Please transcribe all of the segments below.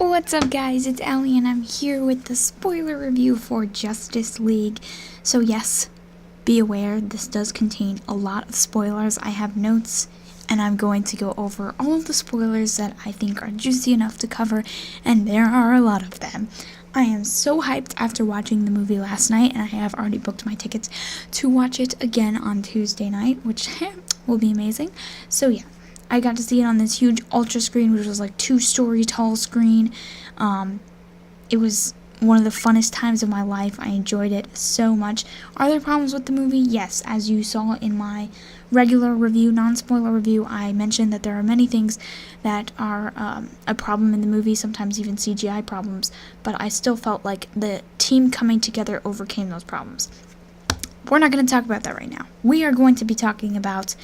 What's up, guys? It's Allie, and I'm here with the spoiler review for Justice League. So yes, be aware, this does contain a lot of spoilers. I have notes, and I'm going to go over all of the spoilers that I think are juicy enough to cover, and there are a lot of them. I am so hyped after watching the movie last night, and I have already booked my tickets to watch it again on Tuesday night, which will be amazing. So yeah. I got to see it on this huge ultra screen, which was like 2-story tall screen. It was one of the funnest times of my life. I enjoyed it so much. Are there problems with the movie? Yes. As you saw in my regular review, non-spoiler review, I mentioned that there are many things that are a problem in the movie, sometimes even CGI problems, but I still felt like the team coming together overcame those problems. We're not going to talk about that right now. We are going to be talking about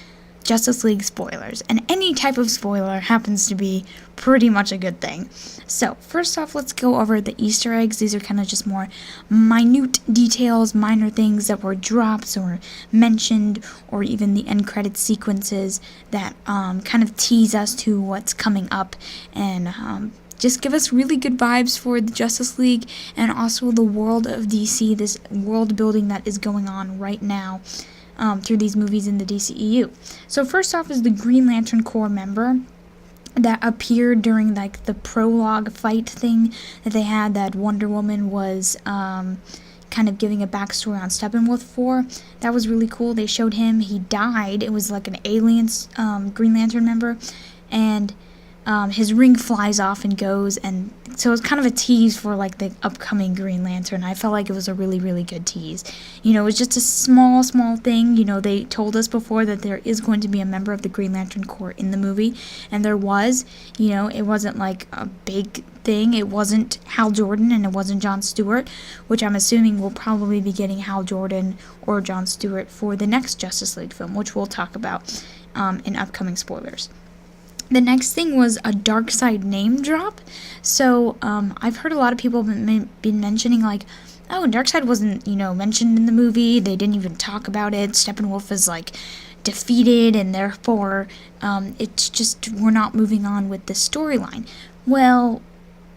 Justice League spoilers, and any type of spoiler happens to be pretty much a good thing. So, first off, let's go over the Easter eggs. These are kind of just more minute details, minor things that were dropped or mentioned, or even the end credit sequences that kind of tease us to what's coming up, and just give us really good vibes for the Justice League, and also the world of DC, this world building that is going on right now. Through these movies in the DCEU. So first off is the Green Lantern Corps member that appeared during like the prologue fight thing that they had, that Wonder Woman was kind of giving a backstory on Steppenwolf for. That was really cool. They showed him. He died. It was like an alien Green Lantern member, and his ring flies off and goes, and so it's kind of a tease for like the upcoming Green Lantern. I felt like it was a really, really good tease. You know, it was just a small thing. You know, they told us before that there is going to be a member of the Green Lantern Corps in the movie, and there was. You know, it wasn't like a big thing. It wasn't Hal Jordan, and it wasn't John Stewart, which I'm assuming we'll probably be getting Hal Jordan or John Stewart for the next Justice League film, which we'll talk about in upcoming spoilers. The next thing was a Darkseid name drop. So I've heard a lot of people been mentioning like, oh, Darkseid wasn't, mentioned in the movie. They didn't even talk about it. Steppenwolf is like defeated, and therefore it's just we're not moving on with the storyline. Well,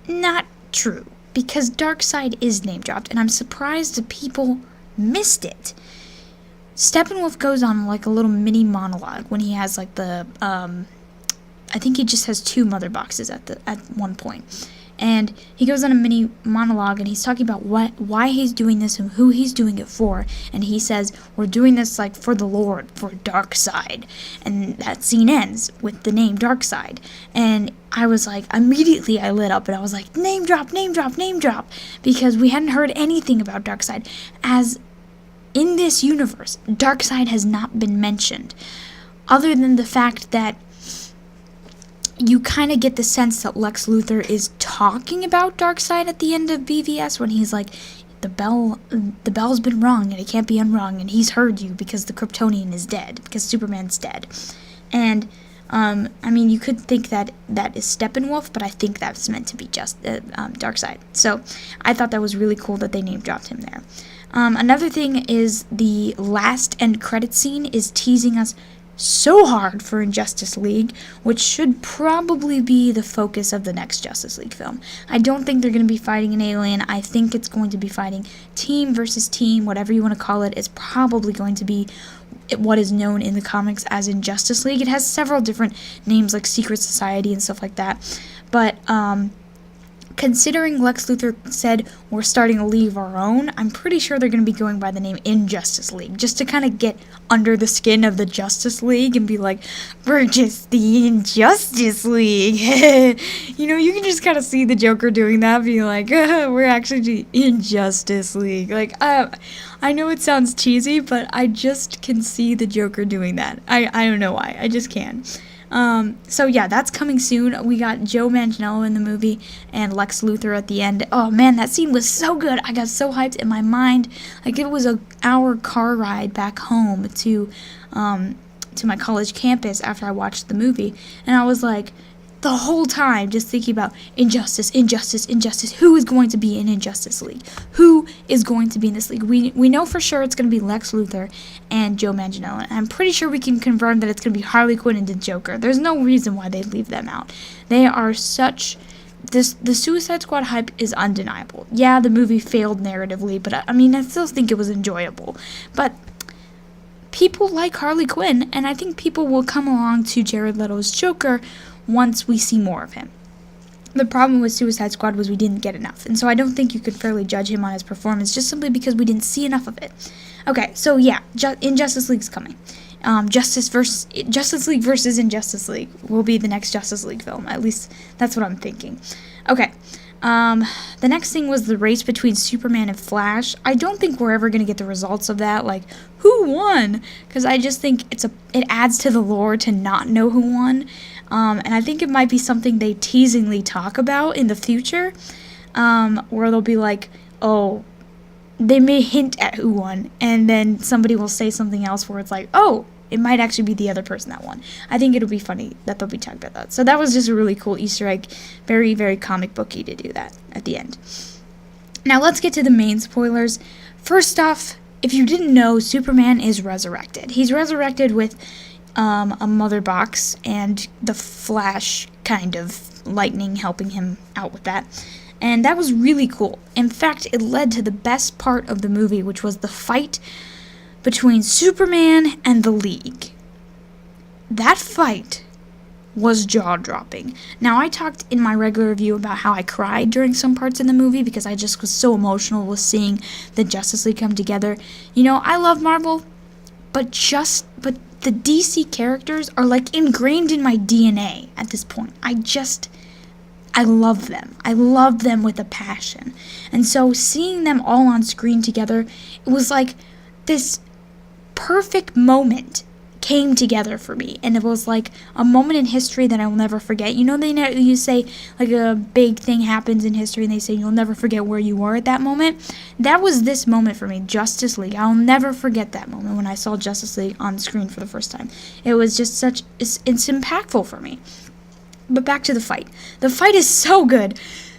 not true, because Darkseid is name dropped, and I'm surprised that people missed it. Steppenwolf goes on like a little mini monologue when he has like the I think he just has 2 mother boxes at one point. And he goes on a mini monologue, and he's talking about why he's doing this and who he's doing it for. And he says, we're doing this like for the Lord, for Darkseid. And that scene ends with the name Darkseid. And I was like, immediately I lit up, and I was like, name drop, name drop, name drop. Because we hadn't heard anything about Darkseid. As in this universe, Darkseid has not been mentioned. Other than the fact that you kind of get the sense that Lex Luthor is talking about Darkseid at the end of BVS when he's like, the bell's been rung and it can't be unrung, and he's heard you because the Kryptonian is dead, because Superman's dead. And I mean, you could think that is Steppenwolf, but I think that's meant to be just Darkseid. So I thought that was really cool that they name dropped him there. Another thing is the last end credit scene is teasing us so hard for Justice League, which should probably be the focus of the next Justice League film. I don't think they're going to be fighting an alien. I think it's going to be fighting team versus team, whatever you want to call it. It's probably going to be what is known in the comics as Injustice League. It has several different names like Secret Society and stuff like that, but considering Lex Luthor said we're starting a league of our own, I'm pretty sure they're going to be going by the name Injustice League, just to kind of get under the skin of the Justice League and be like, we're just the Injustice League. You can just kind of see the Joker doing that, being like, we're actually the Injustice League. Like, I know it sounds cheesy, but I just can see the Joker doing that. I don't know why. I just can. So yeah, that's coming soon. We got Joe Manganiello in the movie and Lex Luthor at the end. Oh man, that scene was so good. I got so hyped in my mind. Like, it was an hour car ride back home to my college campus after I watched the movie. And I was like, the whole time just thinking about injustice. Who is going to be in Injustice League? Who is going to be in this league? We know for sure it's going to be Lex Luthor and Joe Manganiello. And I'm pretty sure we can confirm that it's going to be Harley Quinn and the Joker. There's no reason why they'd leave them out. They are such the Suicide Squad hype is undeniable. Yeah, the movie failed narratively, but I mean, I still think it was enjoyable. But people like Harley Quinn, and I think people will come along to Jared Leto's Joker once we see more of him. The problem with Suicide Squad was we didn't get enough, and so I don't think you could fairly judge him on his performance just simply because we didn't see enough of it. Okay, so yeah, Injustice League's coming. Justice League versus Injustice League will be the next Justice League film. At least that's what I'm thinking. Okay. The next thing was the race between Superman and Flash. I don't think we're ever gonna get the results of that. Like, who won? Because I just think it adds to the lore to not know who won. And I think it might be something they teasingly talk about in the future, where they'll be like, oh, they may hint at who won, and then somebody will say something else where it's like, oh, it might actually be the other person that won. I think it'll be funny that they'll be talking about that. So that was just a really cool Easter egg. Very, very comic booky to do that at the end. Now let's get to the main spoilers. First off, if you didn't know, Superman is resurrected. He's resurrected with a mother box and the Flash kind of lightning helping him out with that. And that was really cool. In fact, it led to the best part of the movie, which was the fight between Superman and the League. That fight was jaw-dropping. Now, I talked in my regular review about how I cried during some parts in the movie because I just was so emotional with seeing the Justice League come together. You know, I love Marvel, but the DC characters are like ingrained in my DNA at this point. I love them. I love them with a passion. And so seeing them all on screen together, it was like this perfect moment came together for me. And it was like a moment in history that I will never forget. You know, you say like a big thing happens in history and they say you'll never forget where you were at that moment. That was this moment for me, Justice League. I'll never forget that moment when I saw Justice League on screen for the first time. It was just it's impactful for me. But back to the fight. The fight is so good.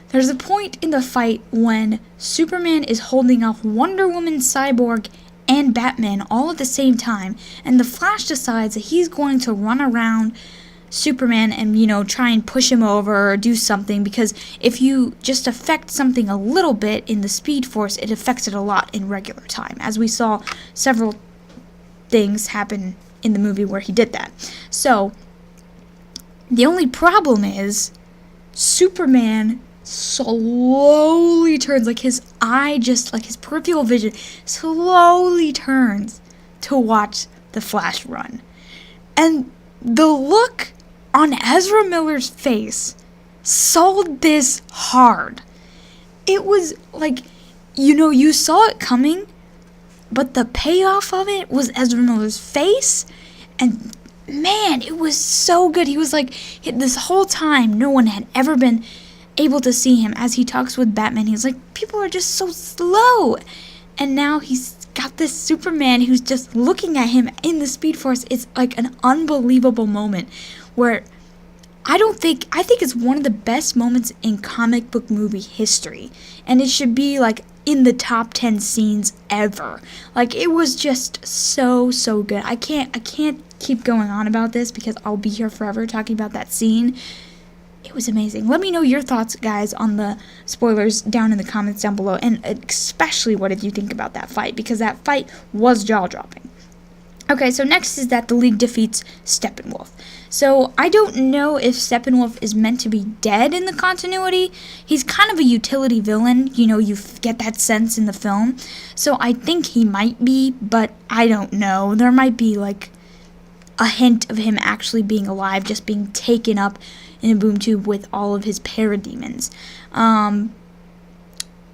There's a point in the fight when Superman is holding off Wonder Woman, Cyborg, and Batman all at the same time, and the Flash decides that he's going to run around Superman and, you know, try and push him over or do something, because if you just affect something a little bit in the Speed Force, it affects it a lot in regular time, as we saw several things happen in the movie where he did that. So the only problem is Superman slowly turns, like his eye, just like his peripheral vision slowly turns to watch the Flash run. And the look on Ezra Miller's face sold this hard. It was like, you know, you saw it coming, but the payoff of it was Ezra Miller's face, and man, it was so good. He was like, this whole time, no one had ever been able to see him as he talks with Batman. He's like, people are just so slow. And now he's got this Superman who's just looking at him in the Speed Force. It's like an unbelievable moment where I think it's one of the best moments in comic book movie history. And it should be like in the top 10 scenes ever. Like, it was just so good. I can't keep going on about this because I'll be here forever talking about that scene. It was amazing. Let me know your thoughts, guys, on the spoilers down in the comments down below, and especially what did you think about that fight, because that fight was jaw-dropping. Okay, so next is that the League defeats Steppenwolf. So I don't know if Steppenwolf is meant to be dead in the continuity. He's kind of a utility villain. You know, you get that sense in the film. So I think he might be, but I don't know. There might be like a hint of him actually being alive, just being taken up in a boom tube with all of his parademons.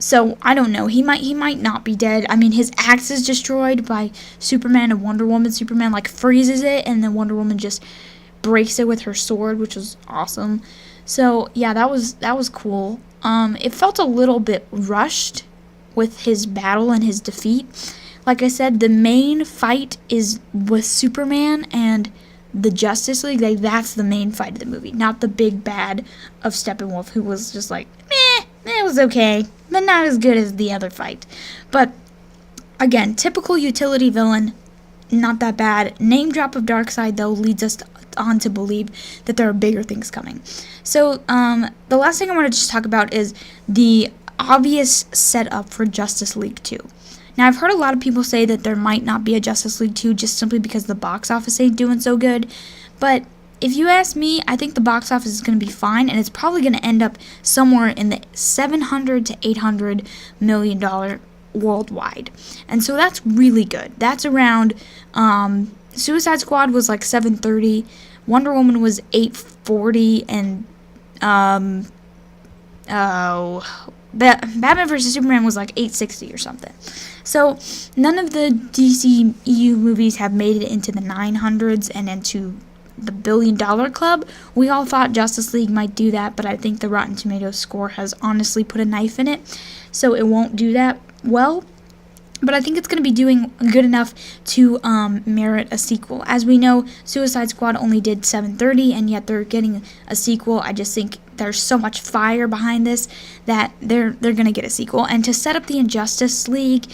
So I don't know. He might not be dead. I mean, his axe is destroyed by Superman and Wonder Woman. Superman like freezes it, and then Wonder Woman just breaks it with her sword, which was awesome. So yeah, that was cool. It felt a little bit rushed with his battle and his defeat. Like I said, the main fight is with Superman and the Justice League. Like, that's the main fight of the movie, not the big bad of Steppenwolf, who was just like, it was okay, but not as good as the other fight. But again, typical utility villain, not that bad. Name drop of Darkseid, though, leads us on to believe that there are bigger things coming. So, the last thing I want to just talk about is the obvious setup for Justice League 2. Now, I've heard a lot of people say that there might not be a Justice League 2 just simply because the box office ain't doing so good, but if you ask me, I think the box office is going to be fine, and it's probably going to end up somewhere in the $700 to $800 million worldwide. And so that's really good. That's around, Suicide Squad was like 730, Wonder Woman was 840, and, Batman vs. Superman was like 860 or something. So none of the DCEU movies have made it into the 900s and into the $1 billion club. We all thought Justice League might do that, but I think the Rotten Tomatoes score has honestly put a knife in it, so it won't do that well. But I think it's going to be doing good enough to merit a sequel. As we know, Suicide Squad only did 730, and yet they're getting a sequel. I just think there's so much fire behind this that they're going to get a sequel. And to set up the Injustice League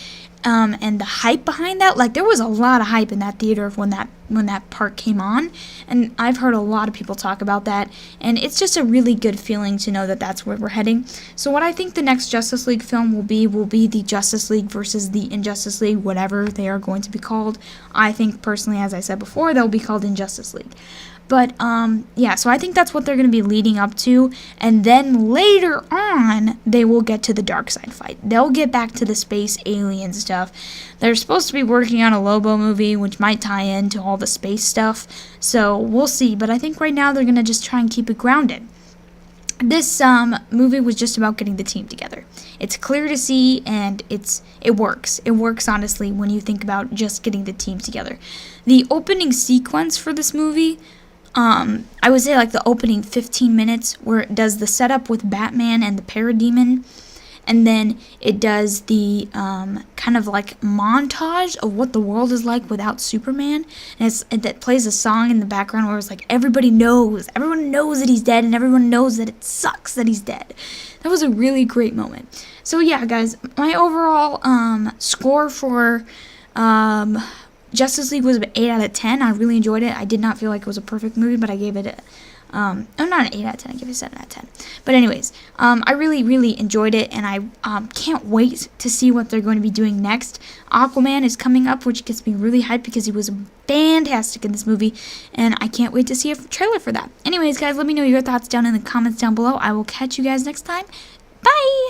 and the hype behind that, like, there was a lot of hype in that theater when that part came on, and I've heard a lot of people talk about that, and it's just a really good feeling to know that that's where we're heading. So what I think the next Justice League film will be the Justice League versus the Injustice League, whatever they are going to be called. I think personally, as I said before, they'll be called Injustice League. But, yeah, so I think that's what they're going to be leading up to, and then later on, they will get to the Darkseid fight. They'll get back to the space alien stuff. They're supposed to be working on a Lobo movie, which might tie into all the space stuff, so we'll see. But I think right now they're going to just try and keep it grounded. This movie was just about getting the team together. It's clear to see, and it works. It works, honestly, when you think about just getting the team together. The opening sequence for this movie, I would say like the opening 15 minutes, where it does the setup with Batman and the Parademon, and then it does the kind of like montage of what the world is like without Superman, and that plays a song in the background where it's like everyone knows that he's dead, and everyone knows that it sucks that he's dead. That was a really great moment. So yeah, guys, my overall score for Justice League was an 8 out of 10. I really enjoyed it. I did not feel like it was a perfect movie, but I gave it not an 8 out of 10. I gave it a 7 out of 10. But anyways, I really, really enjoyed it, and I can't wait to see what they're going to be doing next. Aquaman is coming up, which gets me really hyped because he was fantastic in this movie, and I can't wait to see a trailer for that. Anyways, guys, let me know your thoughts down in the comments down below. I will catch you guys next time. Bye!